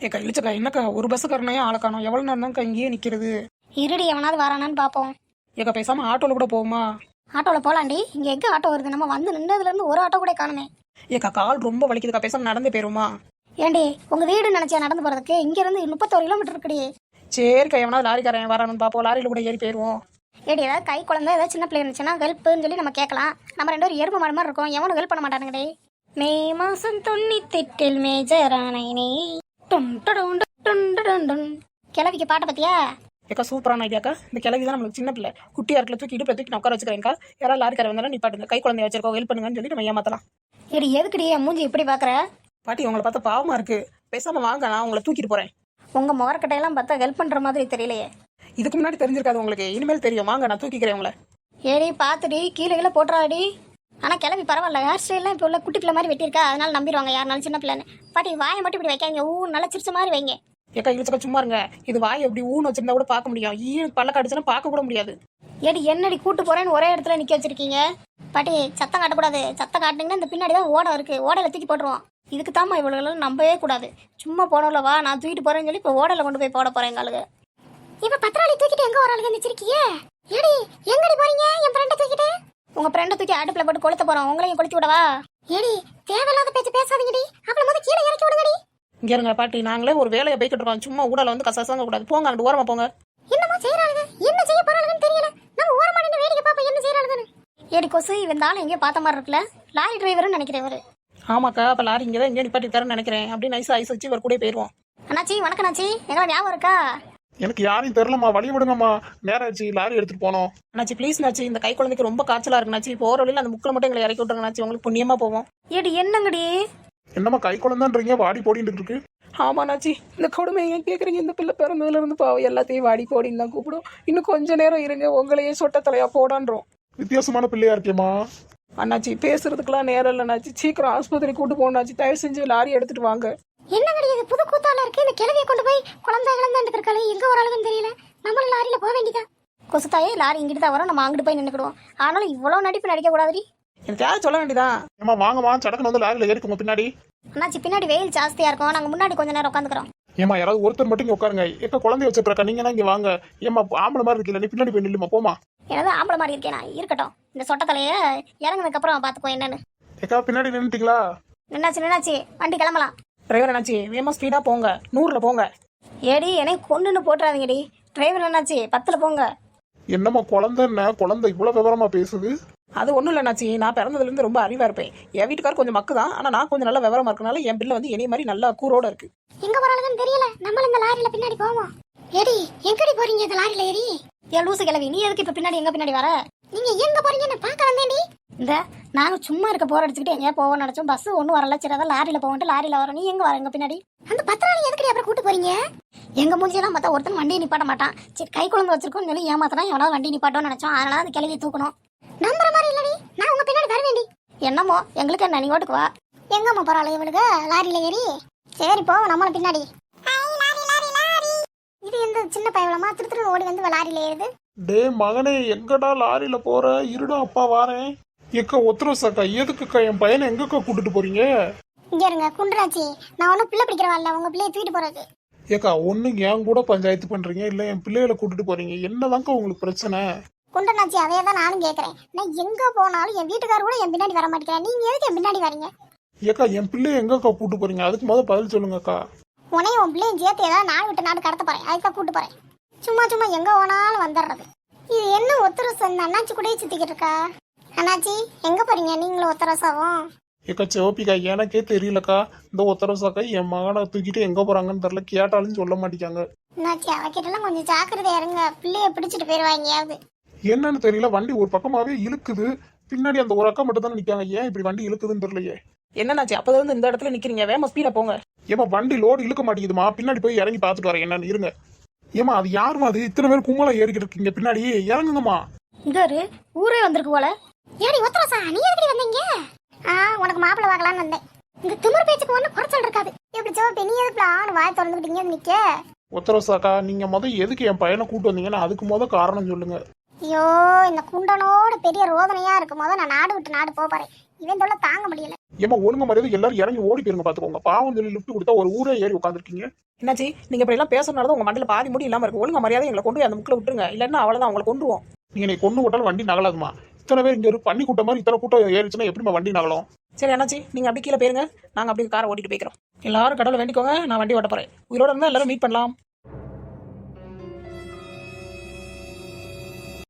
ஏக்கா இழிச்சக்கா என்னக்கா ஒரு பஸ்ஸுக்காரனையும் ஆளை காணோம். எவ்வளோ நேரம் தான்க்கா இங்கேயே நிற்கிறது? இருடி எவனாவது வரானான்னு பார்ப்போம். ஏக்கா பேசாமல் ஆட்டோவில் கூட போகுமா? ஆட்டோவில் போகலாண்டி. இங்கே எங்கே ஆட்டோ வருது? நம்ம வந்து நின்றதுலேருந்து ஒரு ஆட்டோ கூட காணுமே. ஏக்கா கால் ரொம்ப வலிக்குதுக்கா, பேசாமல் நடந்து போயிருமா? ஏண்டி உங்கள் வீடு நினச்சியா நடந்து போகிறதுக்கு? இங்கேருந்து 31 கிலோமீட்டர் இருக்குடி. சரிக்கா எவனாவது லாரிக்காரன் வரானு பார்ப்போம், லாரியில் கூட ஏறி போயிடுவோம். ஏடி ஏதாவது கை குழந்தை ஏதாவது சின்ன பிள்ளை இருந்துச்சுன்னா ஹெல்ப்னு சொல்லி நம்ம கேட்கலாம். நம்ம 2 பேரும் எறும்பு மாடு மாதிரி இருக்கோம், எவனும் ஹெல்ப் பண்ண மாட்டானுங்கடே. மே மாசம் 98 மேஜரானே கிளவிக்கு பாட்டை பத்தியா? ஏக்கா சூப்பரான ஐடியாக்கா. இந்த கிளவி தான் நம்மளுக்கு சின்ன பிள்ளை, குட்டியா இருக்கல தூக்கி இடுப்பு தூக்கி நான் உட்கார வச்சுக்கிறேன்க்கா. யாராவது லாரிக்காரன் வந்தாலும் நிப்பாட்டுங்க, கை குழந்தைய வச்சிருக்கோம், ஹெல்ப் பண்ணுங்கன்னு சொல்லி நம்ம ஏமாத்தலாம். ஏடி எதுக்குடி என் மூஞ்சி இப்படி பார்க்குற? பாட்டி உங்களை பார்த்தா பாவமா இருக்கு, பேசாம வாங்க, நான் உங்களை தூக்கிட்டு போறேன். உங்கள் முகரக்கட்டையெல்லாம் பார்த்தா ஹெல்ப் பண்ணுற மாதிரி தெரியலையே. இதுக்கு முன்னாடி தெரிஞ்சிருக்காது உங்களுக்கு, இனிமேல் தெரியும். வாங்க நான் தூக்கிக்கிறேன் உங்களை. ஏடி பார்த்துடி கீழே கீழே போட்டுறாடி. ஆனால் கிளம்பி பரவாயில்ல, ஹேர் ஸ்டைல்லாம் இப்போ உள்ள குட்டி பிள்ளை மாதிரி வெட்டியிருக்கா, அதனால நம்பிடுவாங்க யாருனாலும் சின்ன பிள்ளைன்னு. பாட்டி வாயை மட்டும் இப்படி வைக்காங்க, நல்லா சிரிச்ச மாதிரி வைங்க. ஏக்கா இழுச்சக்கா சும்மா இருங்க, இது வாய் எப்படி ஊன்னு வச்சிருந்தா கூட பார்க்க முடியும், பல்ல கடிச்சுன்னா பார்க்க கூட முடியாது. ஏடி என்னடி கூட்டு போறேன்னு ஒரே இடத்துல நிக்க வச்சிருக்கீங்க? பாட்டி சத்தம் காட்டக்கூடாது, சத்தம் காட்டினீங்கன்னா இந்த பின்னாடி தான் ஓடம் இருக்கு, ஓடையில தூக்கி போட்டுருவோம். இதுக்கு தாம்மா இவ்வளவு நம்பவே கூடாது. சும்மா போனோம்ல வா நான் தூக்கிட்டு போறேன்னு சொல்லி இப்போ ஓடையில கொண்டு போய் போட போறேன் எங்களுக்கு. இப்ப பத்திராளி தூக்கிட்டு எங்க ஒரு ஆளுங்க நிச்சிருக்கீங்க? ஏடி எங்கடி போறீங்க? என் ஃப்ரெண்டை தூக்கிட்டு. உங்க ஃப்ரெண்டை தூக்கி அடுப்புல போட்டு கொளுத்த போறோம், உங்களையும் கொளுத்தி விடவா? ஏடி தேவையில்லாத பேச்சு பேசாதீங்கடி, அவளை முதல்ல கீழே இறக்கி விடுங்கடி. இங்க இருங்க பாட்டி, நாங்களே ஒரு வேலையை போய்கிட்டு இருக்கோம், சும்மா ஊடால வந்து கசாசாங்க கூடாது. போங்க அங்கிட்டு ஓரமா போங்க. என்னமா செய்யறாளுங்க, என்ன செய்ய போறாளுங்கன்னு தெரியல. நம்ம ஓரமா நின்று வேடிக்கை பாப்போம் என்ன செய்யறாளுங்கன்னு. ஏடி கொசு இவந்தாலும் எங்கேயோ பார்த்த மாதிரி இருக்குல்ல, லாரி டிரைவர்னு நினைக்கிறேன் இவரு. ஆமாக்கா, அப்ப லாரி இங்கே தான் எங்கேயும் நிப்பாட்டி தரேன்னு நினைக்கிறேன். அப்படி நைஸா ஐஸ் வச்சு இவர் கூட போயிருவோம். அண்ணாச்சி வணக்கம் அண்ணாச்சி, எங்களை ஞாபகம் இருக்கா? எனக்கு யாரையும் தெரியலம்மா, வழி விடுங்கம்மா, நேரம் ஆச்சு, லாரி எடுத்துட்டு போனோம். அண்ணாச்சி ப்ளீஸ் நாச்சி, இந்த கை குழந்தைக்கு ரொம்ப காய்ச்சலா இருக்குனாச்சி, போற வழியில் அந்த முக்கில் மட்டும் எங்களை இறக்கி விட்டுருங்கண்ணாச்சி, உங்களுக்கு புண்ணியமா போவோம். ஏடி என்னங்கடி? என்னம்மா கை குழந்தைன்றீங்க, வாடி போடிட்டு இருக்கு. ஆமாண்ணாச்சி, இந்த கொடுமை ஏன் கேட்குறீங்க? இந்த பிள்ளை பிறந்ததுல இருந்து பாவம் எல்லாத்தையும் வாடி போடின்னு தான் கூப்பிடும். இன்னும் கொஞ்ச நேரம் இருங்க, உங்களையே சொட்ட தலையா போடான்றோம். வித்தியாசமான பிள்ளையா இருக்கேம்மா. அண்ணாச்சி பேசுறதுக்கெல்லாம் நேரம் இல்லைண்ணாச்சி, சீக்கிரம் ஆஸ்பத்திரி கூட்டு போனாச்சு, தயவு செஞ்சு லாரி எடுத்துட்டு வாங்க. என்னங்கடி இது புது கூத்தால இருக்கு? இந்த கிழவியை கொண்டு போய் குழந்தை இழந்தாண்டு இருக்காளே, எங்க வராளுன்னு தெரியல. நம்மளும் லாரியில போக வேண்டியதா? கொசுத்தாயே லாரி இங்கிட்டு தான் வரும், நம்ம அங்கிட்டு போய் நின்னுக்கிடுவோம். ஆனாலும் இவ்வளவு நடிப்பு நடிக்க கூடாதுடி. எனக்கு யாரும் சொல்ல வேண்டியதான். ஏமா வாங்கம்மா, சடக்குன்னு வந்து லாரியில ஏறிக்குங்க பின்னாடி. அண்ணாச்சி பின்னாடி வெயில் ஜாஸ்தியா இருக்கும், நாங்க முன்னாடி கொஞ்ச நேரம் உட்காந்துக்கிறோம். ஏமா யாராவது ஒருத்தர் மட்டும் இங்க உட்காருங்க. எக்க குழந்தைய வச்சிருக்கா, நீங்க இங்க வாங்க. ஏமா ஆம்பளை மாதிரி இருக்கீங்க, நீ பின்னாடி போய் நில்லுமா, போமா. ஏதாவது ஆம்பளை மாதிரி இருக்கேனா? இருக்கட்டும், இந்த சொட்ட தலைய இறங்குனதுக்கு அப்புறம் பாத்துக்கோ என்னன்னு. ஏக்கா பின்னாடி நின்னுட்டீங்களா? நின்னாச்சு வண்டி கிளம்பலாம். டிரைவர் அண்ணாச்சி வேகமா ஸ்பீடா போங்க, 100ல போங்க. ஏடி என்னை கொண்டுன்னு போட்டுறாதீங்கடி. டிரைவர் என்னாச்சு 10ல போங்க. என்னம்மா குழந்தைன்னா, குழந்தை இவ்வளவு விவரமா பேசுது? அது ஒன்றும் இல்லைண்ணாச்சி, நான் பிறந்ததுலேருந்து ரொம்ப அறிவாக இருப்பேன். என் வீட்டுக்கார் கொஞ்சம் மக்கு தான், ஆனால் நான் கொஞ்சம் நல்ல விவரமா இருக்கனால என் பிள்ளை வந்து என்னைய மாதிரி நல்லா கூரோட இருக்கு. எங்க போறாளுன்னு தெரியல, நம்மளும் இந்த லாரியில பின்னாடி போவோம். ஏடி எங்கடி போறீங்க இந்த லாரியில ஏறி? ஏ லூசு கிழவி, நீ எதுக்கு இப்ப பின்னாடி எங்க பின்னாடி வர? நீங்க எங்க போறீங்கன்னு பார்க்க வந்தேன்டி. இந்த நாங்க சும்மா இருக்க போற அடிச்சுக்கிட்டு எங்கேயா போவோம் நினைச்சோம், பஸ் ஒன்றும் வரல, சரி அதான் லாரியில போவோம். லாரியில வரோம், நீ எங்க வர எங்க பின்னாடி? அந்த பத்திராளி எதுக்கடி அப்புறம் கூட்டு போறீங்க? எங்க மூஞ்சியெல்லாம் பார்த்தா ஒருத்தன் வண்டியை நிப்பாட்ட மாட்டான். சரி கை குழந்தை வச்சிருக்கோம் சொல்லி ஏமாத்தனா எவனாவது வண்டி நிப்பாட்டோம்னு நினைச்சோம், அதனால அந்த கிழவியை தூக்கணும். நம்புற மாதிரி இல்லடி, நான் உங்க பின்னாடி வர வேண்டி. என்னமோ எங்களுக்கு என்ன, நீ ஓட்டுக்கு வா. எங்கம்மா போறாளே இவளுக்கு லாரியில ஏறி? சரி போ நம்மள பின்னாடி. இது எந்த சின்ன பயவளமா திருத்திரு ஓடி வந்து லாரியில ஏறுது? டே மகனே, எங்கடா லாரியில போற? இருடா அப்பா வாரேன். எக்க ஒத்துறசாக்கா, எதுக்குக்கா என் பையனை எங்கக்கா கூட்டிட்டு போறீங்க? இங்க இருங்க குண்டராச்சி, நான் ஒன்னும் பிள்ளை பிடிக்கிறவா இல்ல, உங்க பிள்ளைய தூக்கிட்டு போறது. ஏக்கா ஒண்ணு என் கூட பஞ்சாயத்து பண்றீங்க, இல்ல என் பிள்ளைகளை கூட்டிட்டு போறீங்க, என்னதான்க்கா உங்களுக்கு பிரச்சனை? குண்டராச்சி அதையே தான் நானும் கேக்குறேன். நான் எங்க போனாலும் என் வீட்டுக்கார கூட என் பின்னாடி வர மாட்டேங்கிறேன், நீங்க எதுக்கு என் பின்னாடி வரீங்க? ஏக்கா என் பிள்ளைய எங்கக்கா கூட்டு போறீங்க, அதுக்கு முதல்ல பதில் சொல்லுங்கக்கா. உனையும் உன் பிள்ளையும் சேர்த்து ஏதாவது நாடு விட்டு நாடு கடத்த போறேன், அதுக்காக கூட்டு போறேன். சும்மா சும்மா எங்க போனாலும் வந்துடுறது. இது என்ன ஒத்தரசம்? அண்ணாச்சி கூட சுத்திக்கிட்டு இருக்கா. அண்ணாச்சி எங்க போறீங்க நீங்களும் ஒத்தரசாவும்? ஏக்கா சிவப்பிக்கா, எனக்கே தெரியலக்கா. இந்த ஒத்தரசாக்கா என் மகனை தூக்கிட்டு எங்க போறாங்கன்னு தெரியல, கேட்டாலும் சொல்ல மாட்டேங்காங்க. அண்ணாச்சி அவகிட்டலாம் கொஞ்சம் ஜாக்கிரதையா இருங்க, பிள்ளைய பிடிச்சிட்டு போயிருவாங்க எங்கேயாவது. என்னன்னு தெரியல, வண்டி ஒரு பக்கமாவே இழுக்குது, பின்னாடி அந்த ஒரு அக்கா மட்டும் தானே நிக்காங்க, ஏன் இப்படி வண்டி இழுக்குதுன்னு தெரியலையே. என்னண்ணாச்சி அப்போது வந்து இந்த இடத்துல நிக்கிறீங்க, வேகமா ஸ்பீடா போங்க. ஏமா வண்டி லோடு இழுக்க மாட்டேங்குதுமா, பின்னாடி போய் இறங்கி பாத்துட்டு வரேன் என்னன்னு இருங்க. ஏமா அது யாருமா அது? இத்தனை பேர் கும்பலா ஏறிக்கிட்டு இருக்கீங்க, பின்னாடி இறங்குங்கம்மா. இதாரு ஊரே வந்திருக்கு போல. ஏடி ஒத்தரசா நீ எதுக்கு வந்தீங்க? உனக்கு மாப்பிள்ளை பார்க்கலான்னு வந்தேன். இந்த திமிர் பேச்சுக்கு ஒண்ணு குறைச்சல் இருக்காது. எப்படி சிவப்பி நீ எதுக்கு ஆணு வாய் திறந்துக்கிட்டீங்க நிக்க? ஒத்தரசாக்கா, நீங்க எதுக்கு என் பையனை கூட்டு வந்தீங்கன்னா அதுக்கு காரணம் சொல்லுங்க. ஐயோ இந்த குண்டனோட பெரிய ரோதனையா இருக்கு. நான் நாடு விட்டு நாடு போறேன், இவன் தொல்லை தாங்க முடியல. ஏமா ஒழுங்க மரியாதை எல்லாரும் இறங்கி ஓடி போயிருங்க பாத்துக்கோங்க. பாவம் சொல்லி லிஃப்ட் கொடுத்தா ஒரு ஊரே ஏறி உட்காந்துருக்கீங்க. என்னாச்சு நீங்க இப்படி எல்லாம் பேசுறதுனால உங்க மண்டல பாதி முடி இல்லாம இருக்கு. ஒழுங்க மரியாதை எங்களை கொண்டு போய் அந்த முக்கில் விட்டுருங்க, இல்லைன்னா அவ்வளவுதான் உங்களை கொண்டுருவோம். நீங்க நீ கொண்டு விட்டாலும் வண்டி நகலாதுமா. இத்தனை பேர் இங்க ஒரு பண்ணி கூட்டம் மாதிரி இத்தனை கூட்டம் ஏறிச்சுன்னா எப்படிமா வண்டி நகலும்? சரி என்னாச்சு நீங்க அப்படி கீழே போயிருங்க, நாங்க அப்படியே காரை ஓட்டிட்டு போய்க்கிறோம். எல்லாரும் கடவுளை வேண்டிக்கோங்க, நான் வண்டி ஓட்ட போறேன். உயிரோட இருந்தா எல்லாரும் மீட் பண்ணலாம்.